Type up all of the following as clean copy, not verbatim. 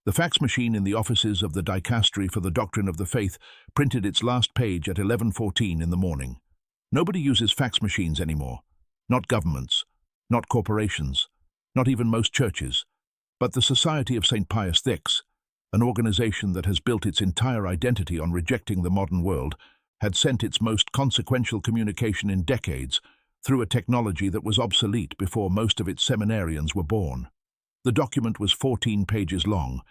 The fax machine in the offices of the Dicastery for the Doctrine of the Faith printed its last page at 11:14 in the morning. Nobody uses fax machines anymore. Not governments, not corporations, not even most churches, but the Society of St. Pius X, an organization that has built its entire identity on rejecting the modern world, had sent its most consequential communication in decades through a technology that was obsolete before most of its seminarians were born. The document was 14 pages long.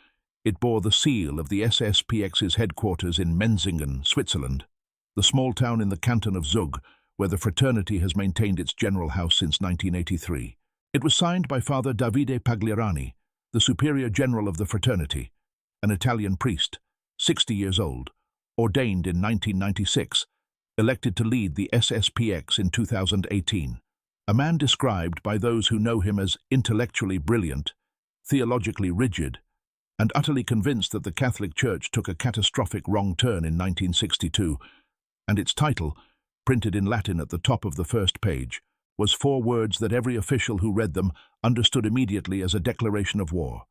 It bore the seal of the Sspx's headquarters in Menzingen, Switzerland, the small town in the canton of Zug, where the fraternity has maintained its general house since 1983. It was signed by Father Davide Pagliarani, the Superior General of the fraternity, an Italian priest, 60 years old, ordained in 1996, elected to lead the Sspx in 2018. A man described by those who know him as intellectually brilliant, theologically rigid, and utterly convinced that the Catholic Church took a catastrophic wrong turn in 1962, and its title, printed in Latin at the top of the first page, was 4 words that every official who read them understood immediately as a declaration of war.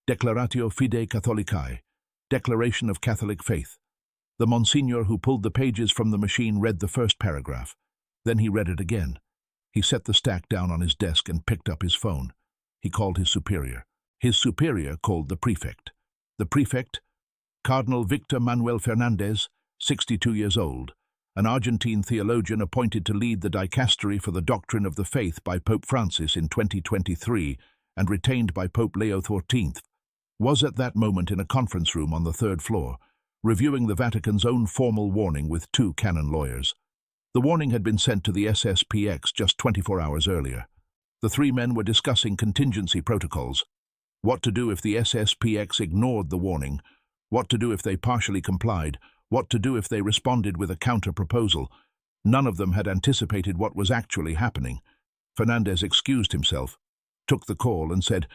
Declaratio Fidei Catholicae, Declaration of Catholic Faith. The Monsignor who pulled the pages from the machine read the first paragraph. Then he read it again. He set the stack down on his desk and picked up his phone. He called his superior. His superior called the prefect. The prefect, Cardinal Victor Manuel Fernandez, 62 years old, an Argentine theologian appointed to lead the Dicastery for the Doctrine of the Faith by Pope Francis in 2023 and retained by Pope Leo XIV, was at that moment in a conference room on the 3rd floor, reviewing the Vatican's own formal warning with 2 canon lawyers. The warning had been sent to the Sspx just 24 hours earlier. The 3 men were discussing contingency protocols. What to do if the Sspx ignored the warning, what to do if they partially complied, what to do if they responded with a counter-proposal. None of them had anticipated what was actually happening. Fernandez excused himself, took the call and said,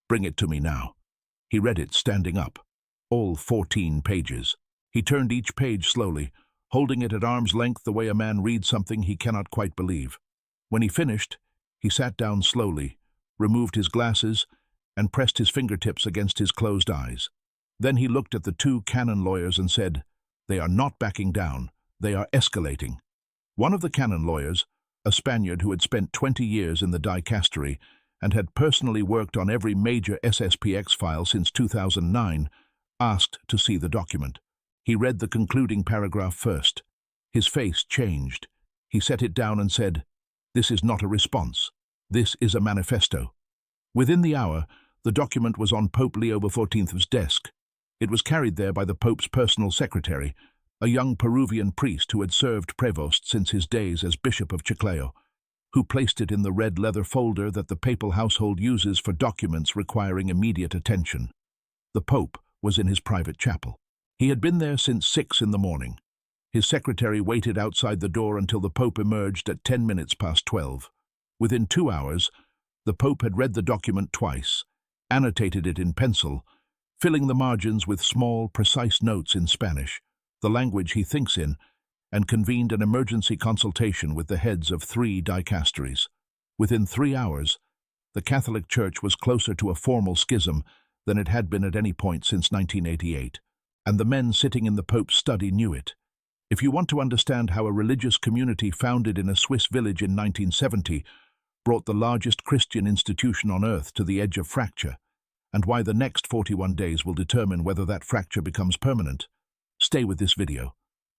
"Bring it to me now." He read it standing up, all 14 pages. He turned each page slowly, holding it at arm's length the way a man reads something he cannot quite believe. When he finished, he sat down slowly, removed his glasses, and pressed his fingertips against his closed eyes. Then he looked at the 2 canon lawyers and said, "They are not backing down. They are escalating." One of the canon lawyers, a Spaniard who had spent 20 years in the Dicastery and had personally worked on every major Sspx file since 2009, asked to see the document. He read the concluding paragraph first. His face changed. He set it down and said, "This is not a response. This is a manifesto." Within the hour, the document was on Pope Leo XIV's desk. It was carried there by the Pope's personal secretary, a young Peruvian priest who had served Prevost since his days as Bishop of Chiclayo, who placed it in the red leather folder that the papal household uses for documents requiring immediate attention. The Pope was in his private chapel. He had been there since 6 in the morning. His secretary waited outside the door until the Pope emerged at 10 minutes past 12. Within 2 hours, the Pope had read the document twice, annotated it in pencil, filling the margins with small, precise notes in Spanish, the language he thinks in, and convened an emergency consultation with the heads of 3 dicasteries. Within 3 hours, the Catholic Church was closer to a formal schism than it had been at any point since 1988, and the men sitting in the Pope's study knew it. If you want to understand how a religious community founded in a Swiss village in 1970 brought the largest Christian institution on earth to the edge of fracture, and why the next 41 days will determine whether that fracture becomes permanent, stay with this video.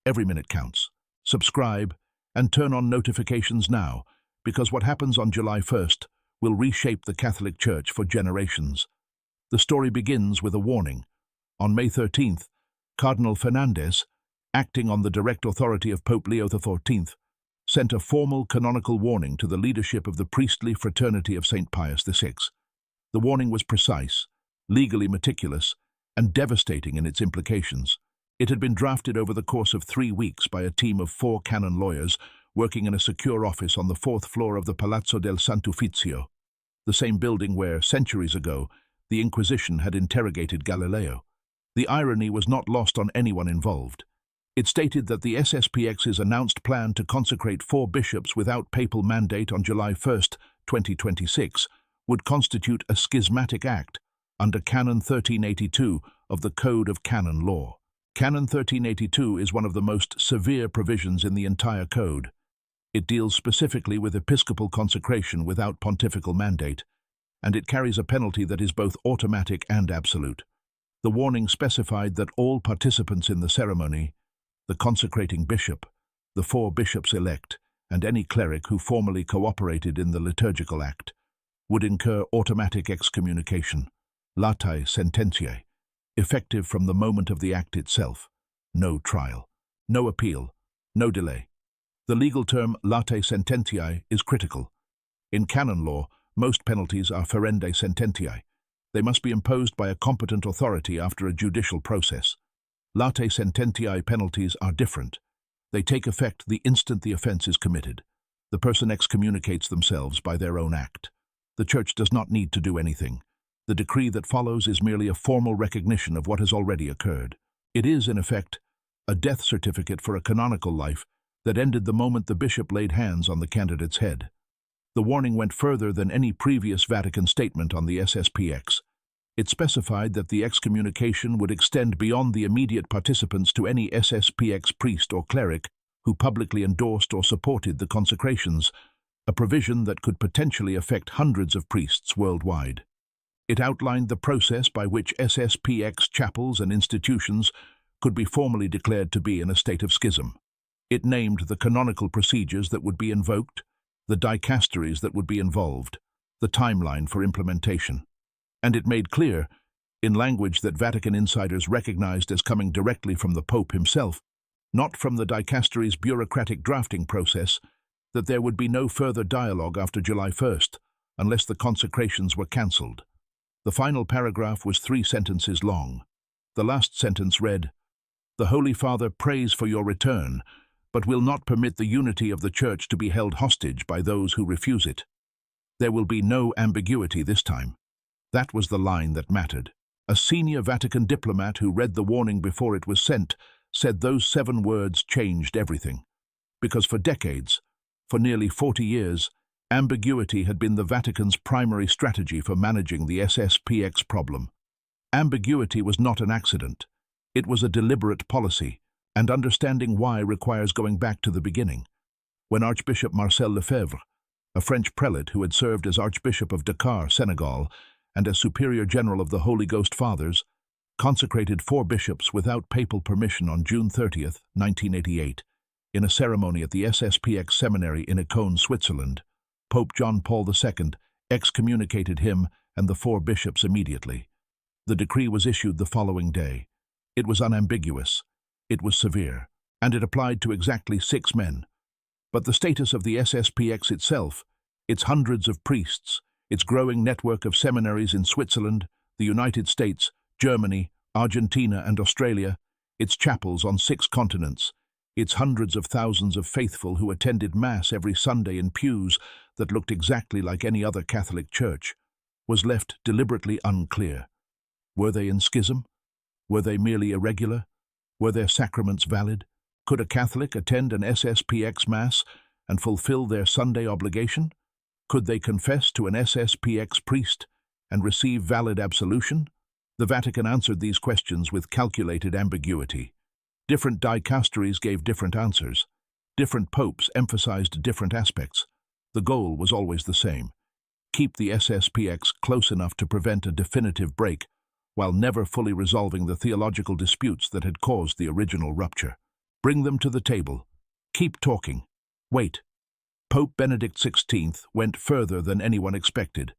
Every minute counts. Subscribe and turn on notifications now, because what happens on July 1st will reshape the Catholic Church for generations. The story begins with a warning. On May 13th, Cardinal Fernandez, acting on the direct authority of Pope Leo XIV, sent a formal canonical warning to the leadership of the priestly fraternity of St. Pius VI. The warning was precise, legally meticulous, and devastating in its implications. It had been drafted over the course of 3 weeks by a team of 4 canon lawyers working in a secure office on the 4th floor of the Palazzo del Sant'Uffizio, the same building where, centuries ago, the Inquisition had interrogated Galileo. The irony was not lost on anyone involved. It stated that the Sspx's announced plan to consecrate 4 bishops without papal mandate on July 1, 2026, would constitute a schismatic act under Canon 1382 of the Code of Canon Law. Canon 1382 is one of the most severe provisions in the entire code. It deals specifically with episcopal consecration without pontifical mandate, and it carries a penalty that is both automatic and absolute. The warning specified that all participants in the ceremony, the consecrating bishop, the 4 bishops-elect, and any cleric who formally cooperated in the liturgical act, would incur automatic excommunication, latae sententiae, effective from the moment of the act itself. No trial, no appeal, no delay. The legal term latae sententiae is critical. In canon law, most penalties are ferende sententiae. They must be imposed by a competent authority after a judicial process. Latae sententiae penalties are different. They take effect the instant the offense is committed. The person excommunicates themselves by their own act. The Church does not need to do anything. The decree that follows is merely a formal recognition of what has already occurred. It is, in effect, a death certificate for a canonical life that ended the moment the bishop laid hands on the candidate's head. The warning went further than any previous Vatican statement on the Sspx. It specified that the excommunication would extend beyond the immediate participants to any Sspx priest or cleric who publicly endorsed or supported the consecrations, a provision that could potentially affect hundreds of priests worldwide. It outlined the process by which Sspx chapels and institutions could be formally declared to be in a state of schism. It named the canonical procedures that would be invoked, the dicasteries that would be involved, the timeline for implementation. And it made clear, in language that Vatican insiders recognized as coming directly from the Pope himself, not from the dicastery's bureaucratic drafting process, that there would be no further dialogue after July 1st, unless the consecrations were cancelled. The final paragraph was 3 sentences long. The last sentence read, "The Holy Father prays for your return, but will not permit the unity of the Church to be held hostage by those who refuse it." There will be no ambiguity this time. That was the line that mattered. A senior Vatican diplomat who read the warning before it was sent said those 7 words changed everything. Because for decades, for nearly 40 years, ambiguity had been the Vatican's primary strategy for managing the Sspx problem. Ambiguity was not an accident. It was a deliberate policy, and understanding why requires going back to the beginning. When Archbishop Marcel Lefebvre, a French prelate who had served as Archbishop of Dakar, Senegal, and as Superior General of the Holy Ghost Fathers, consecrated 4 bishops without papal permission on June 30th, 1988, in a ceremony at the Sspx Seminary in Icone, Switzerland, Pope John Paul II excommunicated him and the 4 bishops immediately. The decree was issued the following day. It was unambiguous, it was severe, and it applied to exactly 6 men. But the status of the Sspx itself, its hundreds of priests, its growing network of seminaries in Switzerland, the United States, Germany, Argentina, and Australia, its chapels on 6 continents, its hundreds of thousands of faithful who attended Mass every Sunday in pews that looked exactly like any other Catholic church, was left deliberately unclear. Were they in schism? Were they merely irregular? Were their sacraments valid? Could a Catholic attend an Sspx Mass and fulfill their Sunday obligation? Could they confess to an Sspx priest and receive valid absolution? The Vatican answered these questions with calculated ambiguity. Different dicasteries gave different answers. Different popes emphasized different aspects. The goal was always the same: keep the Sspx close enough to prevent a definitive break, while never fully resolving the theological disputes that had caused the original rupture. Bring them to the table. Keep talking. Wait. Pope Benedict XVI went further than anyone expected.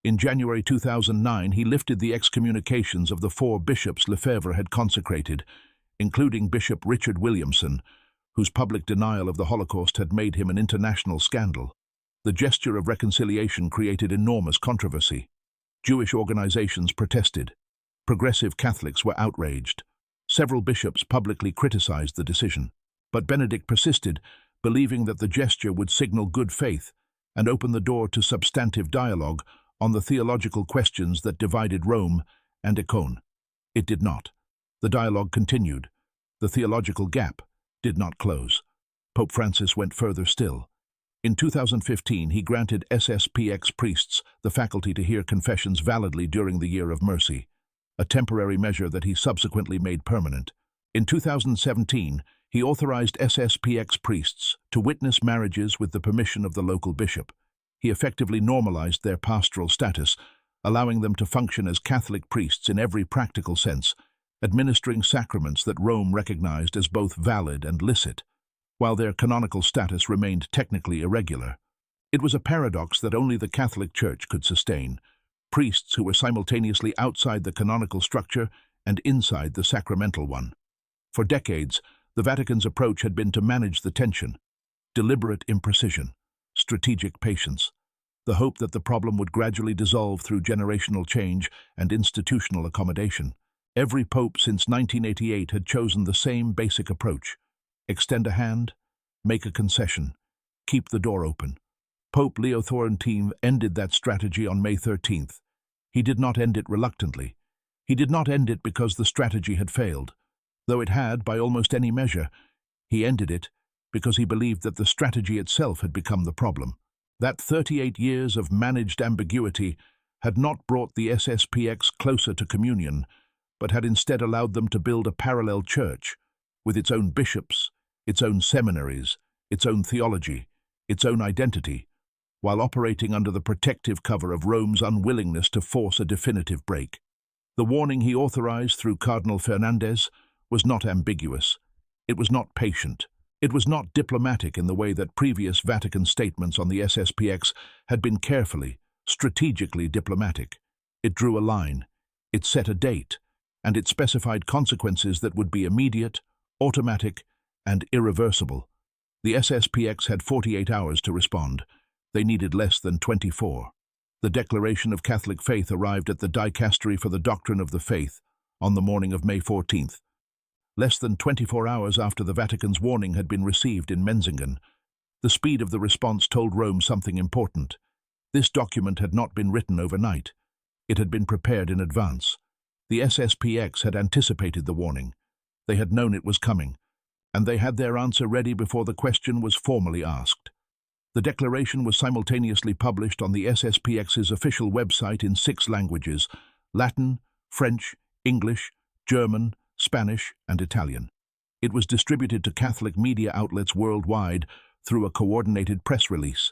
In January 2009, he lifted the excommunications of the 4 bishops Lefebvre had consecrated, including Bishop Richard Williamson, whose public denial of the Holocaust had made him an international scandal. The gesture of reconciliation created enormous controversy. Jewish organizations protested. Progressive Catholics were outraged. Several bishops publicly criticized the decision. But Benedict persisted, believing that the gesture would signal good faith and open the door to substantive dialogue on the theological questions that divided Rome and Icone. It did not. The dialogue continued. The theological gap did not close. Pope Francis went further still. In 2015, he granted Sspx priests the faculty to hear confessions validly during the Year of Mercy, a temporary measure that he subsequently made permanent. In 2017, he authorized Sspx priests to witness marriages with the permission of the local bishop. He effectively normalized their pastoral status, allowing them to function as Catholic priests in every practical sense, administering sacraments that Rome recognized as both valid and licit, while their canonical status remained technically irregular. It was a paradox that only the Catholic Church could sustain, priests who were simultaneously outside the canonical structure and inside the sacramental one. For decades, the Vatican's approach had been to manage the tension, deliberate imprecision, strategic patience, the hope that the problem would gradually dissolve through generational change and institutional accommodation. Every pope since 1988 had chosen the same basic approach: extend a hand, make a concession, keep the door open. Pope Leo XIV ended that strategy on May 13th. He did not end it reluctantly. He did not end it because the strategy had failed, though it had by almost any measure. He ended it because he believed that the strategy itself had become the problem. That 38 years of managed ambiguity had not brought the Sspx closer to communion, but had instead allowed them to build a parallel church, with its own bishops, its own seminaries, its own theology, its own identity, while operating under the protective cover of Rome's unwillingness to force a definitive break. The warning he authorized through Cardinal Fernandez was not ambiguous. It was not patient. It was not diplomatic in the way that previous Vatican statements on the Sspx had been carefully, strategically diplomatic. It drew a line, it set a date, and it specified consequences that would be immediate, automatic, and irreversible. The Sspx had 48 hours to respond. They needed less than 24. The Declaration of Catholic Faith arrived at the Dicastery for the Doctrine of the Faith on the morning of May 14th. Less than 24 hours after the Vatican's warning had been received in Menzingen. The speed of the response told Rome something important. This document had not been written overnight. It had been prepared in advance. The Sspx had anticipated the warning. They had known it was coming, and they had their answer ready before the question was formally asked. The declaration was simultaneously published on the Sspx's official website in 6 languages: Latin, French, English, German, Spanish, and Italian. It was distributed to Catholic media outlets worldwide through a coordinated press release.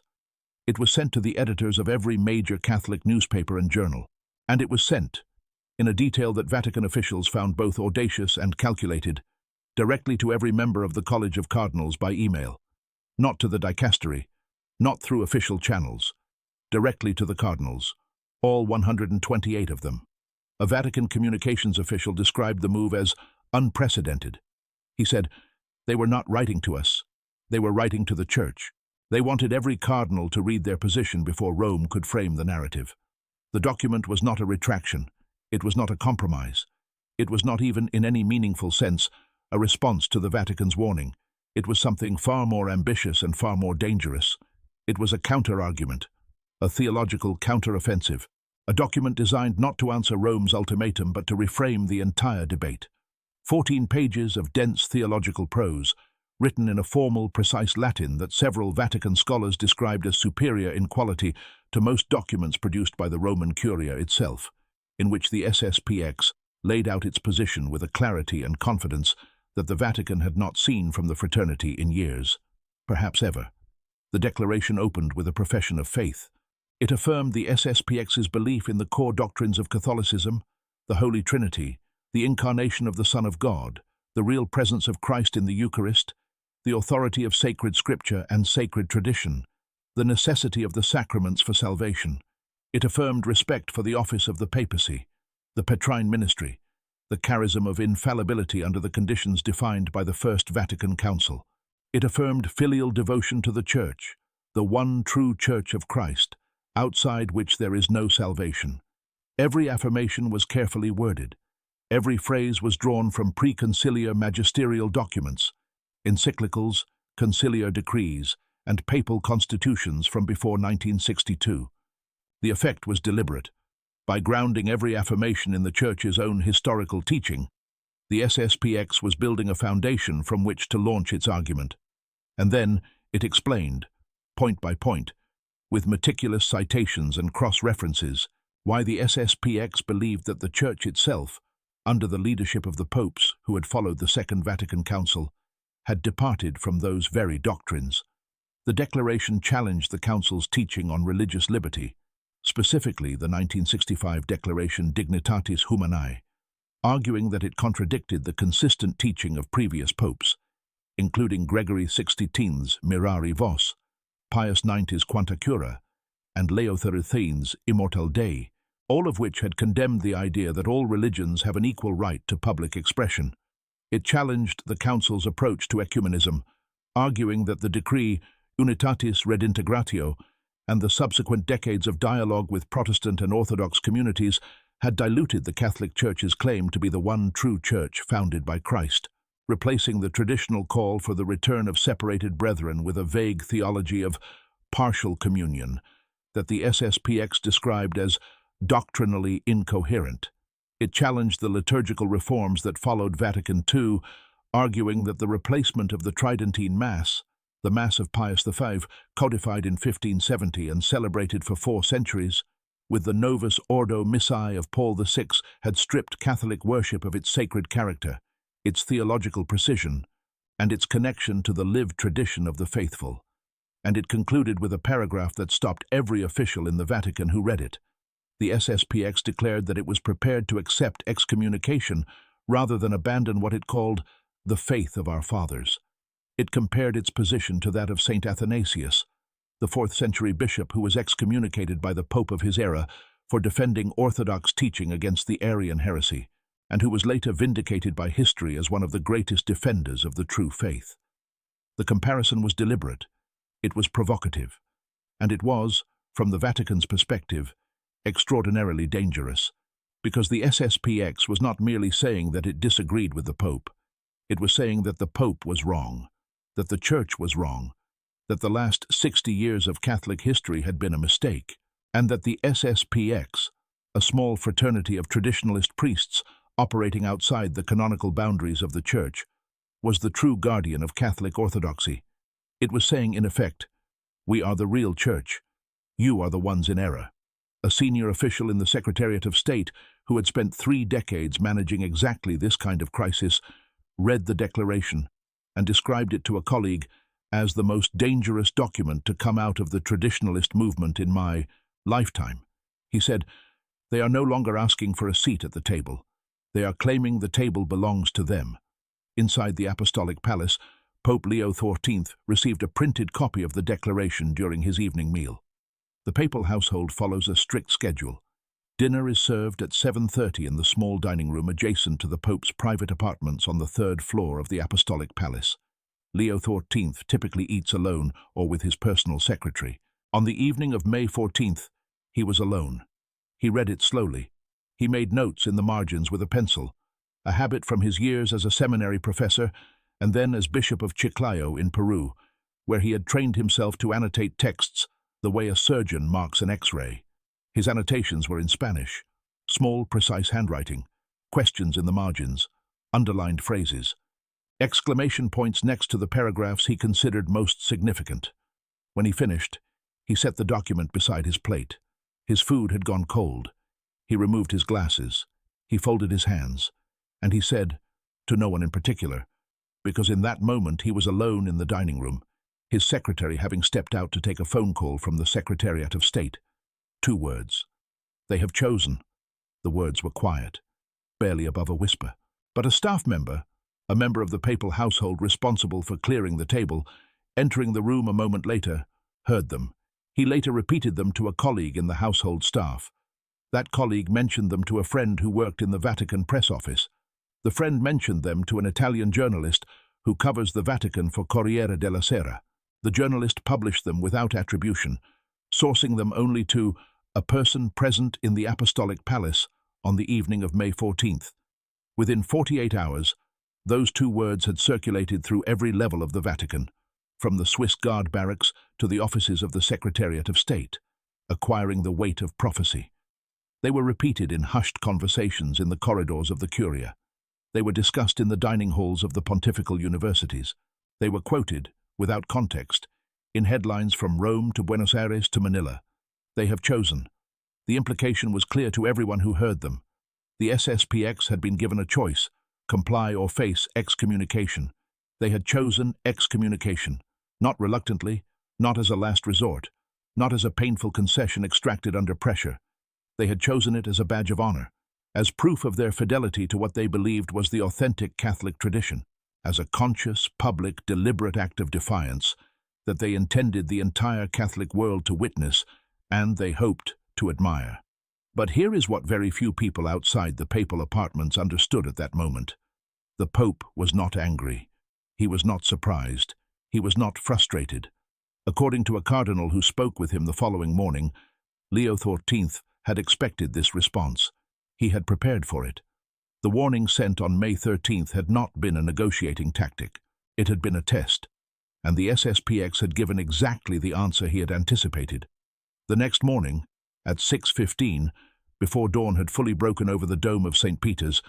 It was sent to the editors of every major Catholic newspaper and journal. And it was sent, in a detail that Vatican officials found both audacious and calculated, directly to every member of the College of Cardinals by email. Not to the dicastery, not through official channels, directly to the cardinals, all 128 of them. A Vatican communications official described the move as unprecedented. He said, "They were not writing to us. They were writing to the Church. They wanted every cardinal to read their position before Rome could frame the narrative." The document was not a retraction. It was not a compromise. It was not even, in any meaningful sense, a response to the Vatican's warning. It was something far more ambitious and far more dangerous. It was a counter-argument, a theological counter-offensive, a document designed not to answer Rome's ultimatum but to reframe the entire debate. 14 pages of dense theological prose, written in a formal, precise Latin that several Vatican scholars described as superior in quality to most documents produced by the Roman Curia itself, in which the Sspx laid out its position with a clarity and confidence that the Vatican had not seen from the fraternity in years, perhaps ever. The declaration opened with a profession of faith. It affirmed the Sspx's belief in the core doctrines of Catholicism, the Holy Trinity, the incarnation of the Son of God, the real presence of Christ in the Eucharist, the authority of sacred scripture and sacred tradition, the necessity of the sacraments for salvation. It affirmed respect for the office of the papacy, the Petrine ministry, the charism of infallibility under the conditions defined by the First Vatican Council. It affirmed filial devotion to the Church, the one true Church of Christ, outside which there is no salvation. Every affirmation was carefully worded. Every phrase was drawn from pre-conciliar magisterial documents, encyclicals, conciliar decrees, and papal constitutions from before 1962. The effect was deliberate. By grounding every affirmation in the Church's own historical teaching, the Sspx was building a foundation from which to launch its argument. And then it explained, point by point, with meticulous citations and cross-references, why the Sspx believed that the Church itself, under the leadership of the popes who had followed the Second Vatican Council, had departed from those very doctrines. The declaration challenged the Council's teaching on religious liberty, specifically the 1965 Declaration Dignitatis Humanae, arguing that it contradicted the consistent teaching of previous popes, including Gregory XVI's Mirari Vos, Pius IX's Quanta Cura, and Leo XIII's Immortal Dei, all of which had condemned the idea that all religions have an equal right to public expression. It challenged the Council's approach to ecumenism, arguing that the decree Unitatis Redintegratio and the subsequent decades of dialogue with Protestant and Orthodox communities had diluted the Catholic Church's claim to be the one true church founded by Christ, replacing the traditional call for the return of separated brethren with a vague theology of partial communion that the Sspx described as doctrinally incoherent. It challenged the liturgical reforms that followed Vatican II, arguing that the replacement of the Tridentine Mass, the Mass of Pius V, codified in 1570 and celebrated for 4 centuries, with the Novus Ordo Missae of Paul VI, had stripped Catholic worship of its sacred character, its theological precision, and its connection to the lived tradition of the faithful. And it concluded with a paragraph that stopped every official in the Vatican who read it. The Sspx declared that it was prepared to accept excommunication rather than abandon what it called the faith of our fathers. It compared its position to that of St. Athanasius, the 4th-century bishop who was excommunicated by the Pope of his era for defending Orthodox teaching against the Arian heresy, and who was later vindicated by history as one of the greatest defenders of the true faith. The comparison was deliberate, it was provocative, and it was, from the Vatican's perspective, extraordinarily dangerous, because the Sspx was not merely saying that it disagreed with the Pope, it was saying that the Pope was wrong, that the Church was wrong, that the last 60 years of Catholic history had been a mistake, and that the Sspx, a small fraternity of traditionalist priests operating outside the canonical boundaries of the Church, was the true guardian of Catholic orthodoxy. It was saying, in effect, we are the real Church, you are the ones in error. A senior official in the Secretariat of State, who had spent 3 decades managing exactly this kind of crisis, read the declaration and described it to a colleague as the most dangerous document to come out of the traditionalist movement in my lifetime. He said, "They are no longer asking for a seat at the table. They are claiming the table belongs to them." Inside the Apostolic Palace, Pope Leo XIV received a printed copy of the declaration during his evening meal. The papal household follows a strict schedule. Dinner is served at 7:30 in the small dining room adjacent to the Pope's private apartments on the 3rd floor of the Apostolic Palace. Leo XIV typically eats alone or with his personal secretary. On the evening of May 14th, he was alone. He read it slowly. He made notes in the margins with a pencil, a habit from his years as a seminary professor and then as Bishop of Chiclayo in Peru, where he had trained himself to annotate texts the way a surgeon marks an X-ray. His annotations were in Spanish, small, precise handwriting, questions in the margins, underlined phrases, exclamation points next to the paragraphs he considered most significant. When he finished, he set the document beside his plate. His food had gone cold. He removed his glasses. He folded his hands. And he said, to no one in particular, because in that moment he was alone in the dining room, his secretary having stepped out to take a phone call from the Secretariat of State. 2 words. They have chosen. The words were quiet, barely above a whisper. But a staff member, a member of the papal household responsible for clearing the table, entering the room a moment later, heard them. He later repeated them to a colleague in the household staff. That colleague mentioned them to a friend who worked in the Vatican press office. The friend mentioned them to an Italian journalist who covers the Vatican for Corriere della Sera. The journalist published them without attribution, sourcing them only to a person present in the Apostolic Palace on the evening of May 14th. Within 48 hours, those 2 words had circulated through every level of the Vatican, from the Swiss Guard barracks to the offices of the Secretariat of State, acquiring the weight of prophecy. They were repeated in hushed conversations in the corridors of the Curia. They were discussed in the dining halls of the pontifical universities. They were quoted, without context, in headlines from Rome to Buenos Aires to Manila. They have chosen. The implication was clear to everyone who heard them. The Sspx had been given a choice, comply or face excommunication. They had chosen excommunication, not reluctantly, not as a last resort, not as a painful concession extracted under pressure. They had chosen it as a badge of honor, as proof of their fidelity to what they believed was the authentic Catholic tradition, as a conscious, public, deliberate act of defiance that they intended the entire Catholic world to witness and, they hoped, to admire. But here is what very few people outside the papal apartments understood at that moment. The Pope was not angry. He was not surprised. He was not frustrated. According to a cardinal who spoke with him the following morning, Leo XIV had expected this response. He had prepared for it. The warning sent on May 13th had not been a negotiating tactic. It had been a test, and the Sspx had given exactly the answer he had anticipated. The next morning, at 6:15, before dawn had fully broken over the dome of St. Peter's,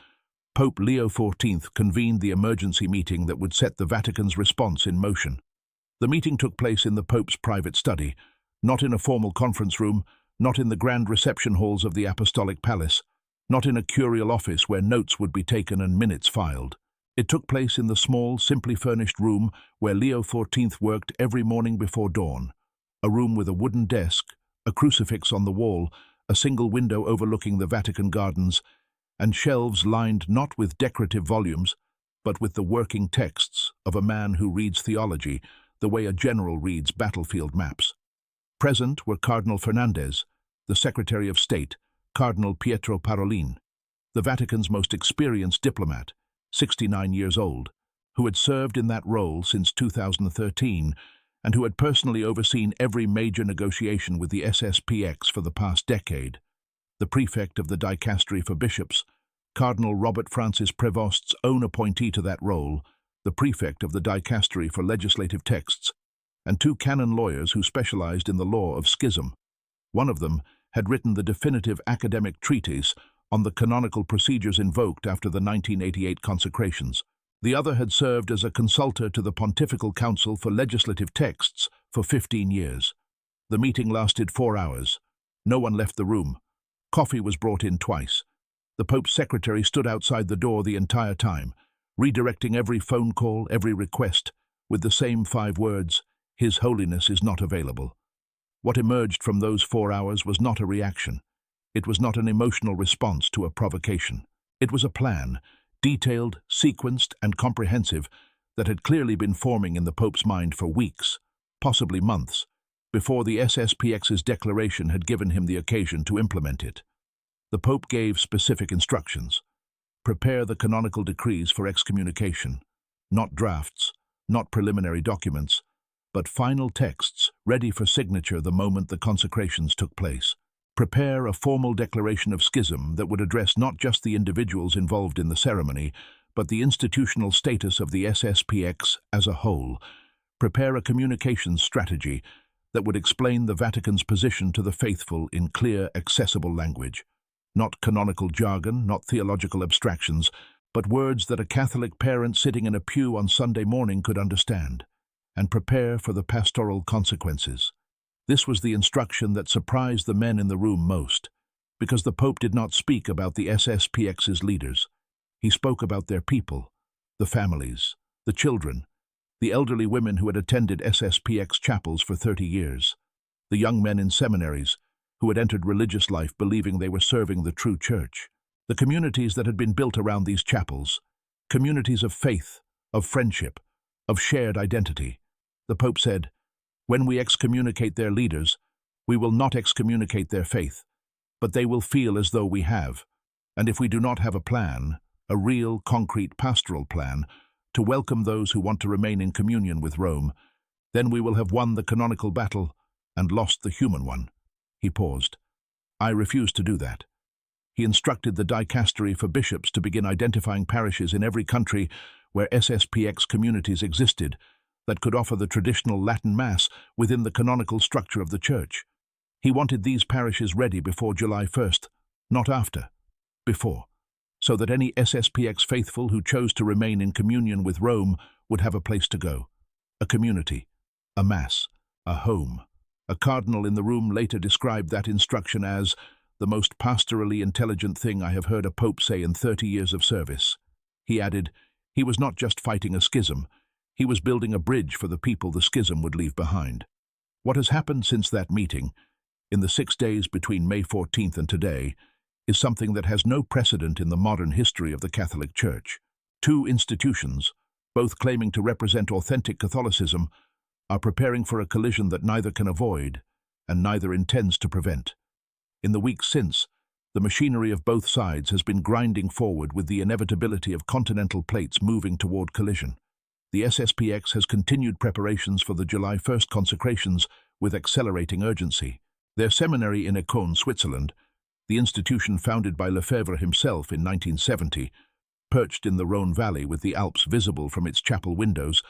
Pope Leo XIV convened the emergency meeting that would set the Vatican's response in motion. The meeting took place in the Pope's private study, not in a formal conference room, not in the grand reception halls of the Apostolic Palace, not in a curial office where notes would be taken and minutes filed. It took place in the small, simply furnished room where Leo XIV worked every morning before dawn, a room with a wooden desk, a crucifix on the wall, a single window overlooking the Vatican gardens, and shelves lined not with decorative volumes, but with the working texts of a man who reads theology the way a general reads battlefield maps. Present were Cardinal Fernandez, the Secretary of State, Cardinal Pietro Parolin, the Vatican's most experienced diplomat, 69 years old, who had served in that role since 2013 and who had personally overseen every major negotiation with the Sspx for the past decade, the prefect of the dicastery for bishops, Cardinal Robert Francis Prevost's own appointee to that role, the prefect of the dicastery for legislative texts, and two canon lawyers who specialized in the law of schism. One of them had written the definitive academic treatise on the canonical procedures invoked after the 1988 consecrations. The other had served as a consultor to the Pontifical Council for Legislative Texts for 15 years. The meeting lasted 4 hours. No one left the room. Coffee was brought in twice. The Pope's secretary stood outside the door the entire time, redirecting every phone call, every request, with the same 5 words, "His Holiness is not available." What emerged from those 4 hours was not a reaction. It was not an emotional response to a provocation. It was a plan, detailed, sequenced, and comprehensive, that had clearly been forming in the Pope's mind for weeks, possibly months, before the Sspx's declaration had given him the occasion to implement it. The Pope gave specific instructions. Prepare the canonical decrees for excommunication, not drafts, not preliminary documents, but final texts ready for signature the moment the consecrations took place. Prepare a formal declaration of schism that would address not just the individuals involved in the ceremony, but the institutional status of the Sspx as a whole. Prepare a communications strategy that would explain the Vatican's position to the faithful in clear, accessible language. Not canonical jargon, not theological abstractions, but words that a Catholic parent sitting in a pew on Sunday morning could understand. And prepare for the pastoral consequences. This was the instruction that surprised the men in the room most, because the Pope did not speak about the Sspx's leaders. He spoke about their people, the families, the children, the elderly women who had attended Sspx chapels for 30 years, the young men in seminaries who had entered religious life believing they were serving the true church, the communities that had been built around these chapels, communities of faith, of friendship, of shared identity. The Pope said, "When we excommunicate their leaders, we will not excommunicate their faith, but they will feel as though we have. And if we do not have a plan, a real, concrete pastoral plan, to welcome those who want to remain in communion with Rome, then we will have won the canonical battle and lost the human one." He paused. "I refuse to do that." He instructed the dicastery for bishops to begin identifying parishes in every country where Sspx communities existed that could offer the traditional Latin Mass within the canonical structure of the Church. He wanted these parishes ready before July 1st, not after, before, so that any Sspx faithful who chose to remain in communion with Rome would have a place to go, a community, a Mass, a home. A cardinal in the room later described that instruction as the most pastorally intelligent thing I have heard a pope say in 30 years of service. He added, he was not just fighting a schism, he was building a bridge for the people the schism would leave behind. What has happened since that meeting, in the 6 days between May 14th and today, is something that has no precedent in the modern history of the Catholic Church. Two institutions, both claiming to represent authentic Catholicism, are preparing for a collision that neither can avoid and neither intends to prevent. In the weeks since, the machinery of both sides has been grinding forward with the inevitability of continental plates moving toward collision. The Sspx has continued preparations for the July 1st consecrations with accelerating urgency. Their seminary in Écône, Switzerland, the institution founded by Lefebvre himself in 1970, perched in the Rhône Valley with the Alps visible from its chapel windows,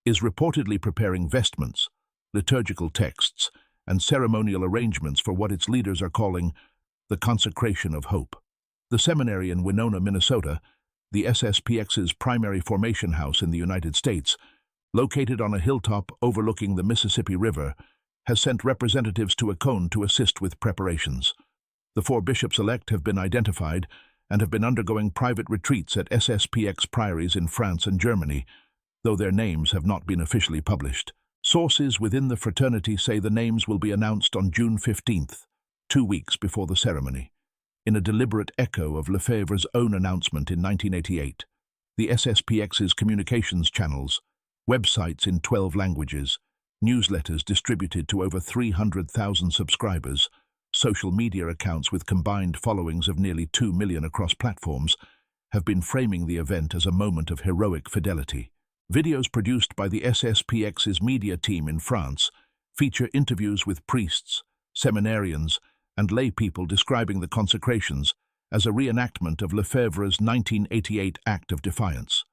is reportedly preparing vestments, liturgical texts, and ceremonial arrangements for what its leaders are calling the consecration of hope. The seminary in Winona, Minnesota, the Sspx's primary formation house in the United States, located on a hilltop overlooking the Mississippi River, has sent representatives to Écône to assist with preparations. The 4 bishops-elect have been identified and have been undergoing private retreats at Sspx priories in France and Germany, though their names have not been officially published. Sources within the fraternity say the names will be announced on June 15th, 2 weeks before the ceremony, in a deliberate echo of Lefebvre's own announcement in 1988. The Sspx's communications channels, websites in 12 languages, newsletters distributed to over 300,000 subscribers, social media accounts with combined followings of nearly 2 million across platforms, have been framing the event as a moment of heroic fidelity. Videos produced by the Sspx's media team in France feature interviews with priests, seminarians, and lay people describing the consecrations as a reenactment of Lefebvre's 1988 act of defiance.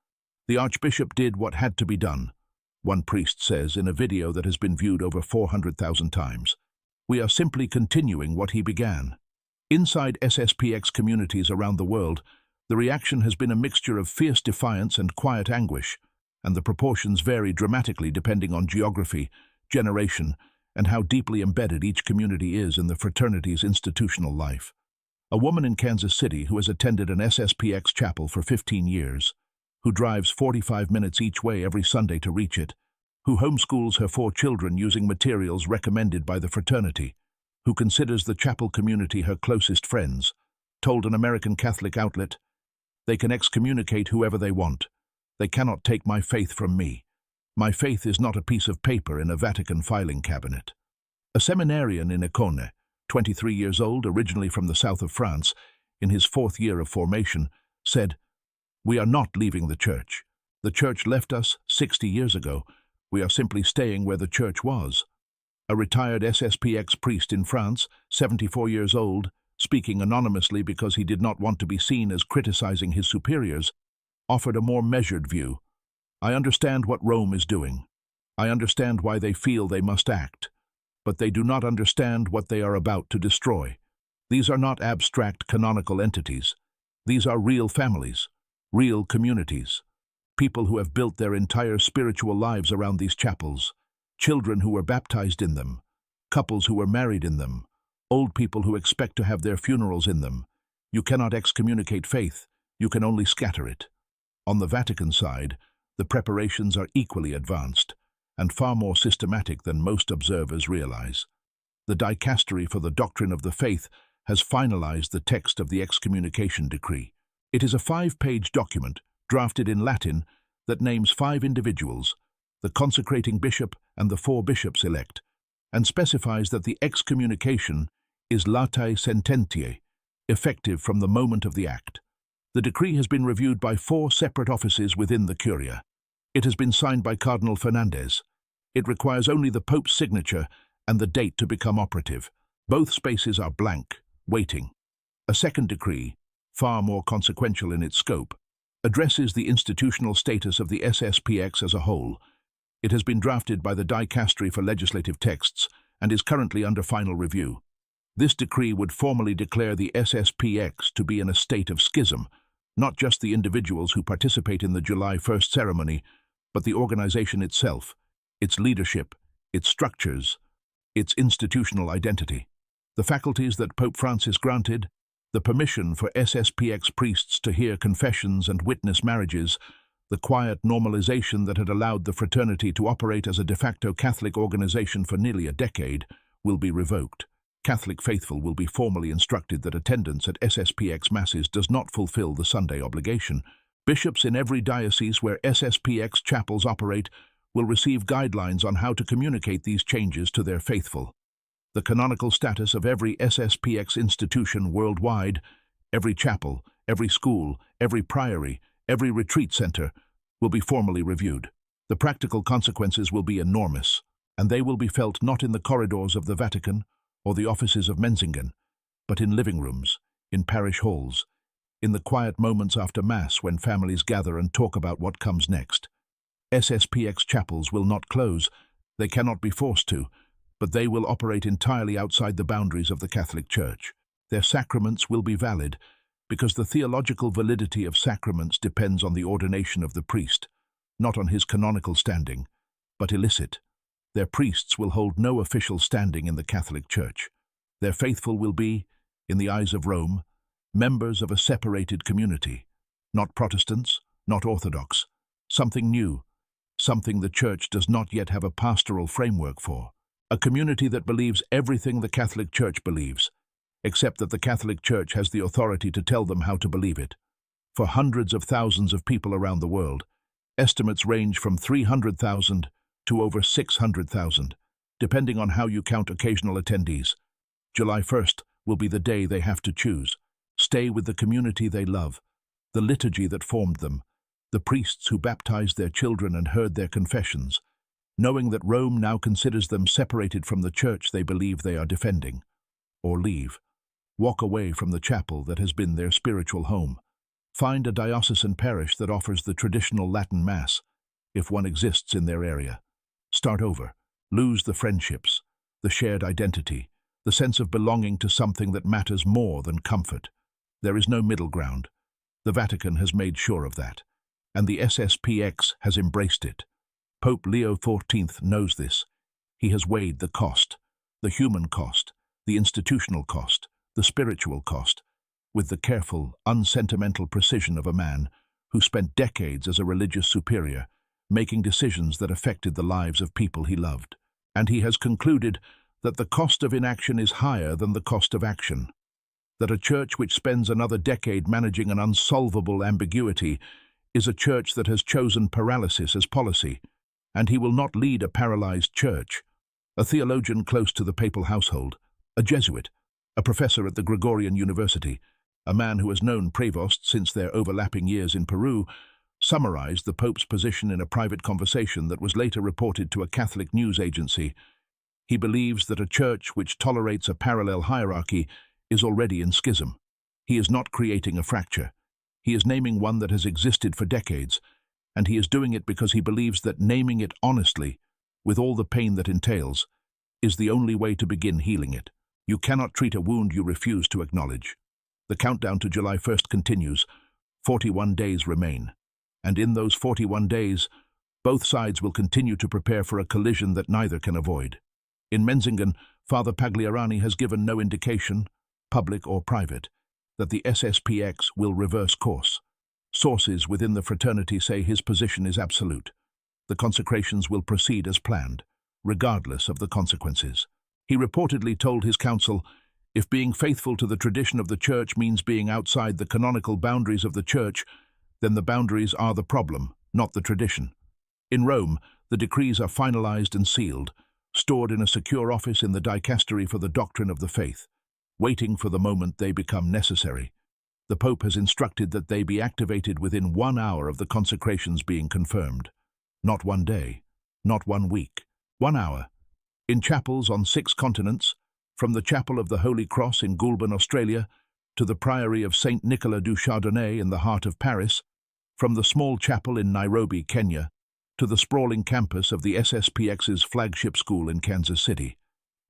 The Archbishop did what had to be done, one priest says in a video that has been viewed over 400,000 times. We are simply continuing what he began. Inside Sspx communities around the world, the reaction has been a mixture of fierce defiance and quiet anguish, and the proportions vary dramatically depending on geography, generation, and how deeply embedded each community is in the fraternity's institutional life. A woman in Kansas City who has attended an Sspx chapel for 15 years, who drives 45 minutes each way every Sunday to reach it, who homeschools her 4 children using materials recommended by the fraternity, who considers the chapel community her closest friends, told an American Catholic outlet, "They can excommunicate whoever they want. They cannot take my faith from me. My faith is not a piece of paper in a Vatican filing cabinet." A seminarian in Écône, 23 years old, originally from the south of France, in his 4th year of formation, said, "We are not leaving the Church. The Church left us 60 years ago. We are simply staying where the Church was." A retired Sspx priest in France, 74 years old, speaking anonymously because he did not want to be seen as criticizing his superiors, offered a more measured view. "I understand what Rome is doing. I understand why they feel they must act, but they do not understand what they are about to destroy. These are not abstract canonical entities. These are real families, real communities. People who have built their entire spiritual lives around these chapels, children who were baptized in them, couples who were married in them, old people who expect to have their funerals in them. You cannot excommunicate faith, you can only scatter it." On the Vatican side, the preparations are equally advanced and far more systematic than most observers realize. The Dicastery for the Doctrine of the Faith has finalized the text of the excommunication decree. It is a 5-page document drafted in Latin that names 5 individuals, the consecrating bishop and the 4 bishops-elect, and specifies that the excommunication is latae sententiae, effective from the moment of the act. The decree has been reviewed by 4 separate offices within the Curia. It has been signed by Cardinal Fernandez. It requires only the Pope's signature and the date to become operative. Both spaces are blank, waiting. A second decree, far more consequential in its scope, addresses the institutional status of the Sspx as a whole. It has been drafted by the Dicastery for Legislative Texts and is currently under final review. This decree would formally declare the Sspx to be in a state of schism, not just the individuals who participate in the July 1st ceremony, but the organization itself, its leadership, its structures, its institutional identity. The faculties that Pope Francis granted, the permission for Sspx priests to hear confessions and witness marriages, the quiet normalization that had allowed the fraternity to operate as a de facto Catholic organization for nearly a decade, will be revoked. Catholic faithful will be formally instructed that attendance at Sspx masses does not fulfill the Sunday obligation. Bishops in every diocese where Sspx chapels operate will receive guidelines on how to communicate these changes to their faithful. The canonical status of every Sspx institution worldwide, every chapel, every school, every priory, every retreat center, will be formally reviewed. The practical consequences will be enormous, and they will be felt not in the corridors of the Vatican or the offices of Menzingen, but in living rooms, in parish halls, in the quiet moments after Mass when families gather and talk about what comes next. Sspx chapels will not close, they cannot be forced to, but they will operate entirely outside the boundaries of the Catholic Church. Their sacraments will be valid, because the theological validity of sacraments depends on the ordination of the priest, not on his canonical standing, but illicit. Their priests will hold no official standing in the Catholic Church. Their faithful will be, in the eyes of Rome, members of a separated community, not Protestants, not Orthodox, something new, something the Church does not yet have a pastoral framework for. A community that believes everything the Catholic Church believes, except that the Catholic Church has the authority to tell them how to believe it. For hundreds of thousands of people around the world, estimates range from 300,000 to over 600,000, depending on how you count occasional attendees. July 1st will be the day they have to choose. Stay with the community they love, the liturgy that formed them, the priests who baptized their children and heard their confessions, knowing that Rome now considers them separated from the church they believe they are defending. Or leave. Walk away from the chapel that has been their spiritual home. Find a diocesan parish that offers the traditional Latin Mass, if one exists in their area. Start over. Lose the friendships, the shared identity, the sense of belonging to something that matters more than comfort. There is no middle ground. The Vatican has made sure of that, and the Sspx has embraced it. Pope Leo XIV knows this. He has weighed the cost, the human cost, the institutional cost, the spiritual cost, with the careful, unsentimental precision of a man who spent decades as a religious superior, making decisions that affected the lives of people he loved. And he has concluded that the cost of inaction is higher than the cost of action, that a church which spends another decade managing an unsolvable ambiguity is a church that has chosen paralysis as policy, and he will not lead a paralyzed church. A theologian close to the papal household, a Jesuit, a professor at the Gregorian University, a man who has known Prevost since their overlapping years in Peru, summarized the Pope's position in a private conversation that was later reported to a Catholic news agency. He believes that a church which tolerates a parallel hierarchy is already in schism. He is not creating a fracture. He is naming one that has existed for decades, and he is doing it because he believes that naming it honestly, with all the pain that entails, is the only way to begin healing it. You cannot treat a wound you refuse to acknowledge. The countdown to July 1st continues. 41 days remain. And in those 41 days, both sides will continue to prepare for a collision that neither can avoid. In Menzingen, Father Pagliarani has given no indication, public or private, that the Sspx will reverse course. Sources within the fraternity say his position is absolute. The consecrations will proceed as planned, regardless of the consequences. He reportedly told his council, if being faithful to the tradition of the Church means being outside the canonical boundaries of the Church, then the boundaries are the problem, not the tradition. In Rome, the decrees are finalized and sealed, stored in a secure office in the dicastery for the doctrine of the faith, waiting for the moment they become necessary. The Pope has instructed that they be activated within 1 hour of the consecrations being confirmed. Not 1 day, not 1 week, 1 hour. In chapels on 6 continents, from the Chapel of the Holy Cross in Goulburn, Australia, to the Priory of St. Nicolas du Chardonnay in the heart of Paris, from the small chapel in Nairobi, Kenya, to the sprawling campus of the Sspx's flagship school in Kansas City.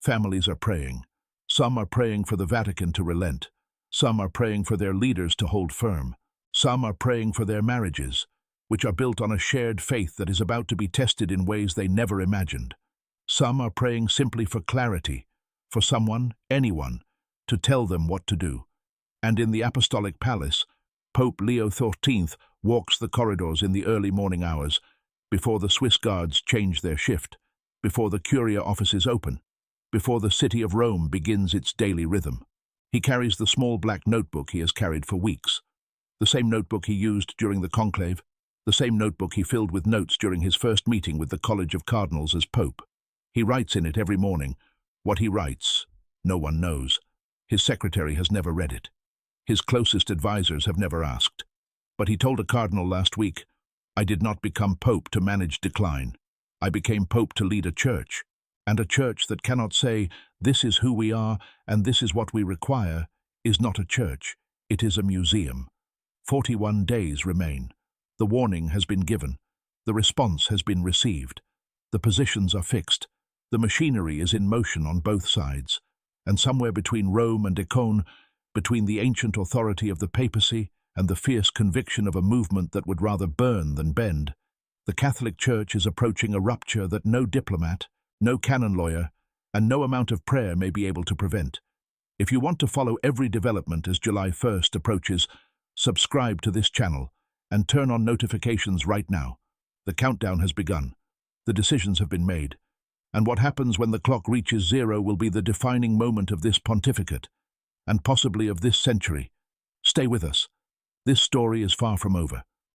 Families are praying. Some are praying for the Vatican to relent. Some are praying for their leaders to hold firm. Some are praying for their marriages, which are built on a shared faith that is about to be tested in ways they never imagined. Some are praying simply for clarity, for someone, anyone, to tell them what to do. And in the Apostolic Palace, Pope Leo XIV walks the corridors in the early morning hours, before the Swiss guards change their shift, before the Curia offices open, before the city of Rome begins its daily rhythm. He carries the small black notebook he has carried for weeks, the same notebook he used during the conclave, the same notebook he filled with notes during his first meeting with the College of Cardinals as Pope. He writes in it every morning. What he writes, no one knows. His secretary has never read it. His closest advisors have never asked. But he told a cardinal last week, "I did not become Pope to manage decline. I became Pope to lead a church, and a church that cannot say, 'This is who we are and this is what we require,' is not a church, it is a museum." 41 days remain. The warning has been given. The response has been received. The positions are fixed. The machinery is in motion on both sides. And somewhere between Rome and Econe, between the ancient authority of the papacy and the fierce conviction of a movement that would rather burn than bend, the Catholic Church is approaching a rupture that no diplomat, no canon lawyer, and no amount of prayer may be able to prevent. If you want to follow every development as July 1st approaches, subscribe to this channel and turn on notifications right now. The countdown has begun. The decisions have been made. And what happens when the clock reaches 0 will be the defining moment of this pontificate, and possibly of this century. Stay with us. This story is far from over.